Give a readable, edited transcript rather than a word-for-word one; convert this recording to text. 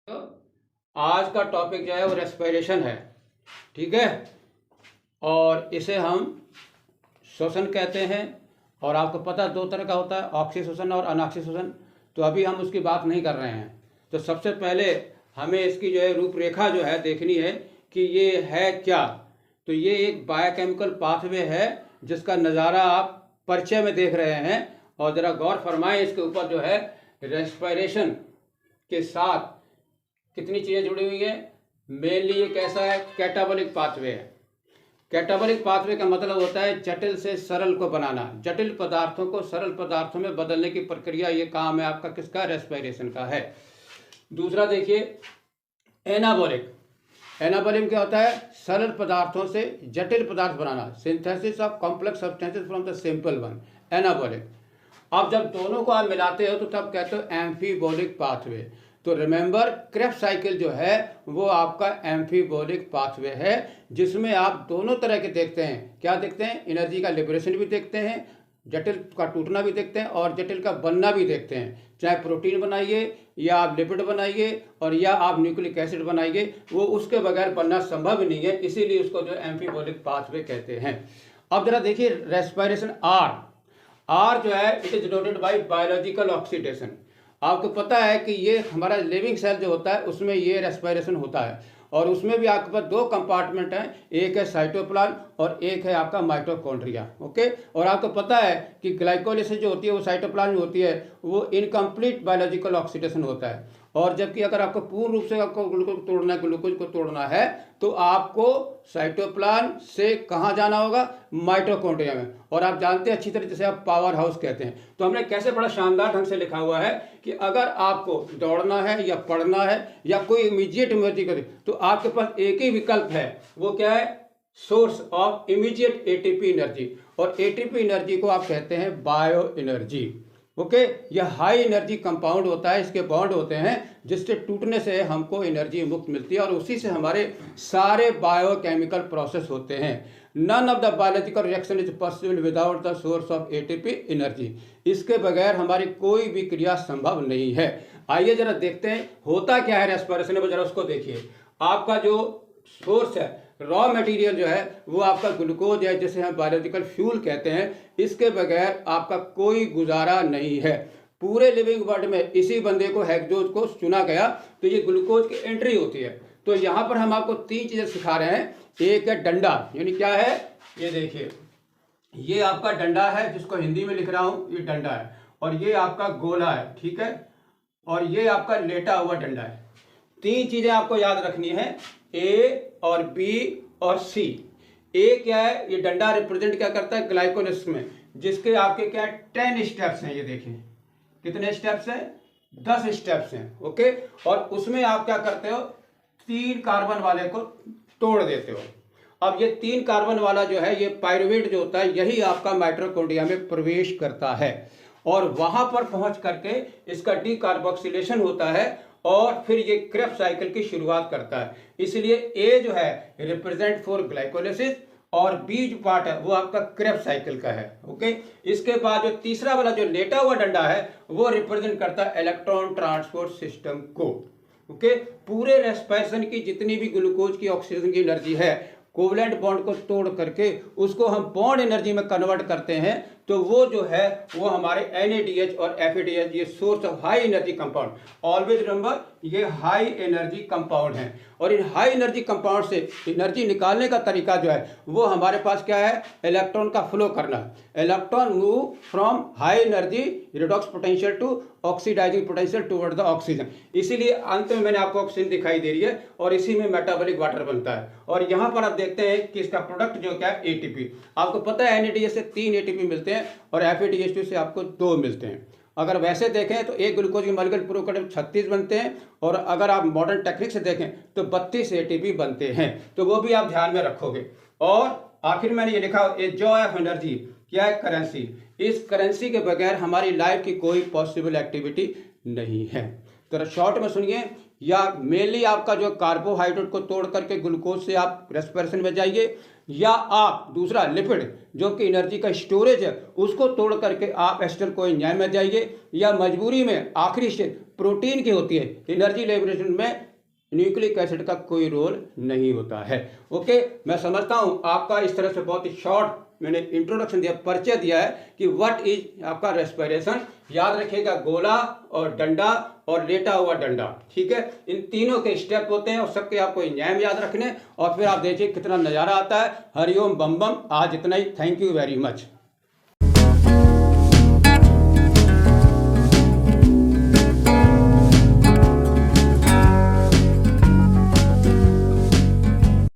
तो आज का टॉपिक जो है वो रेस्पिरेशन है। ठीक है, और इसे हम श्वसन कहते हैं। और आपको पता है दो तरह का होता है, ऑक्सीश्वसन और अनऑक्सीश्वसन। तो अभी हम उसकी बात नहीं कर रहे हैं। तो सबसे पहले हमें इसकी जो है रूपरेखा जो है देखनी है कि ये है क्या। तो ये एक बायोकेमिकल पाथवे है जिसका नज़ारा आप परिचय में देख रहे हैं। और ज़रा गौर फरमाएं इसके ऊपर जो है रेस्पिरेशन के साथ कितनी चीज़ें जुड़ी हुई है। मेनली ये कैसा है, कैटाबॉलिक पाथवे है। कैटाबॉलिक पाथवे का मतलब होता है जटिल से सरल को बनाना, जटिल पदार्थों को सरल पदार्थों में बदलने की प्रक्रिया। ये काम है आपका किसका, रेस्पिरेशन का है। दूसरा देखिए एनाबॉलिक। एनाबॉलिक क्या होता है, सरल पदार्थों से जटिल पदार्थ बनाना, synthesis of complex substances from the simple one, anabolic. अब जब दोनों को आप मिलाते हो तो तब कहते हो एम्फीबॉलिक पाथवे। तो रिमेंबर क्रेब्स साइकिल जो है वो आपका एम्फीबॉलिक पाथवे है, जिसमें आप दोनों तरह के देखते हैं। क्या देखते हैं, एनर्जी का लिबरेशन भी देखते हैं, जटिल का टूटना भी देखते हैं और जटिल का बनना भी देखते हैं। चाहे प्रोटीन बनाइए या आप लिपिड बनाइए और या आप न्यूक्लिक एसिड बनाइए, वो उसके बगैर बनना संभव नहीं है। इसीलिए उसको जो एम्फीबॉलिक पाथवे कहते हैं। अब जरा देखिए रेस्पिरेशन आर जो है it is denoted by biological oxidation. आपको पता है कि ये हमारा लिविंग सेल जो होता है उसमें ये रेस्पिरेशन होता है। और उसमें भी आपके पास दो कंपार्टमेंट हैं, एक है साइटोप्लाज्म और एक है आपका माइटोकॉन्ड्रिया। ओके, और आपको पता है कि ग्लाइकोलिसिस जो होती है वो साइटोप्लाज्म होती है, वो इनकम्प्लीट बायोलॉजिकल ऑक्सीडेशन होता है। और जबकि अगर आपको पूर्ण रूप से आपको ग्लूकोज को तोड़ना है तो आपको साइटोप्लाज्म से कहाँ जाना होगा, माइटोकॉन्ड्रिया में। और आप जानते हैं अच्छी तरह जिसे आप पावर हाउस कहते हैं। तो हमने कैसे बड़ा शानदार ढंग से लिखा हुआ है कि अगर आपको दौड़ना है या पढ़ना है या कोई इमीडिएट इमरजेंसी करे तो आपके पास एक ही विकल्प है, वो क्या है, source of immediate ATP energy. और एटीपी एनर्जी को आप कहते हैं बायो एनर्जी। ओके, यह हाई एनर्जी कंपाउंड होता है, इसके बॉन्ड होते हैं जिससे टूटने से हमको एनर्जी मुक्त मिलती है और उसी से हमारे सारे बायोकेमिकल प्रोसेस होते हैं। None of the biological reaction is possible without the source of ATP energy. इसके बगैर हमारी कोई भी क्रिया संभव नहीं है। आइए जरा देखते हैं होता क्या है रेस्पिरेशन में, जरा उसको देखिए। आपका जो सोर्स है, रॉ मटेरियल जो है वो आपका ग्लूकोज है, जिसे हम बायोलॉजिकल फ्यूल कहते हैं। इसके बगैर आपका कोई गुजारा नहीं है। पूरे लिविंग वर्ल्ड में इसी बंदे को हेक्सोज को चुना गया तो ये ग्लूकोज की एंट्री होती है। तो यहाँ पर हम आपको तीन चीज़ें सिखा रहे हैं। एक है डंडा, यानी क्या है, ये देखिए ये आपका डंडा है जिसको हिंदी में लिख रहा हूँ, ये डंडा है। और ये आपका गोला है, ठीक है, और ये आपका लेटा हुआ डंडा है। तीन चीज़ें आपको याद रखनी है, ए और बी और सी। ए क्या है, ये डंडा रिप्रेजेंट क्या करता है, ग्लाइकोलिसिस में, जिसके आपके क्या 10 स्टेप्स हैं। ये देखिए कितने स्टेप्स हैं, 10 स्टेप्स हैं। ओके, और उसमें आप क्या करते हो, 3 कार्बन वाले को तोड़ देते हो। अब ये 3 कार्बन वाला जो है, ये पायरुवेट जो होता है, यही आपका माइटोकॉन्ड्रिया में प्रवेश करता है और वहां पर पहुंच करके इसका डीकार्बोक्सिलेशन होता है और फिर ये क्रेब्स साइकिल की शुरुआत करता है। इसलिए ए जो है रिप्रेजेंट फॉर ग्लाइकोलिसिस और बी जो पार्ट है वो आपका क्रेब्स साइकिल का है। ओके, इसके बाद जो तीसरा वाला जो लेटा हुआ डंडा है वो रिप्रेजेंट करता है इलेक्ट्रॉन ट्रांसपोर्ट सिस्टम को। ओके, पूरे रेस्पिरेशन की जितनी भी ग्लूकोज की ऑक्सीजन की एनर्जी है, कोवलेंट बॉन्ड को तोड़ करके उसको हम बॉन्ड एनर्जी में कन्वर्ट करते हैं। तो वो जो है वो हमारे NADH और FADH, ये source of high energy compound. Always remember ये हाई एनर्जी कंपाउंड है। और इन हाई एनर्जी कंपाउंड से एनर्जी निकालने का तरीका जो है वो हमारे पास क्या है, इलेक्ट्रॉन का फ्लो करना। Electron move from high energy redox potential to oxidizing potential toward the oxygen. इसीलिए अंत में मैंने आपको ऑक्सीजन दिखाई दे रही है और इसी में मेटाबॉलिक वाटर बनता है। और यहाँ पर आप देखते हैं कि इसका प्रोडक्ट जो क्या है ATP। आपको पता है NADH से 3 ATP मिलते हैं और FADH2 से आपको 2 मिलते हैं। अगर वैसे देखें तो एक ग्लूकोज की मॉलिक्यूल पूरे करीब 36 बनते हैं और अगर आप मॉडर्न टेक्निक से देखें तो 32 ATP बनते हैं। तो वो भी आप ध्यान में रखोगे। और आखिर मैंने ये लिखा, ए जॉय ऑफ एनर्जी क्या है, करेंसी। इस करेंसी के बगैर हमारी लाइफ की कोई पॉसिबल एक्टिविटी नहीं है। तो शॉर्ट में सुनिए, या मेनली आपका जो कार्बोहाइड्रेट को तोड़ करके ग्लूकोज से आप रेस्पिरेशन में जाइए, या आप दूसरा लिपिड जो कि एनर्जी का स्टोरेज है उसको तोड़ करके आप एस्टर को एंजाइम में जाइए, या मजबूरी में आखिरी स्टेज प्रोटीन की होती है। एनर्जी लिबरेशन में न्यूक्लिक एसिड का कोई रोल नहीं होता है। ओके, मैं समझता हूँ आपका इस तरह से बहुत ही शॉर्ट मैंने इंट्रोडक्शन दिया, परिचय दिया है कि व्हाट इज आपका रेस्पिरेशन। याद रखिएगा, गोला और डंडा और लेटा हुआ डंडा, ठीक है, इन तीनों के स्टेप होते हैं और सबके आपको एंजाइम याद रखने, और फिर आप देखिए कितना नज़ारा आता है। हरिओम बम बम। आज इतना ही। Thank you very much.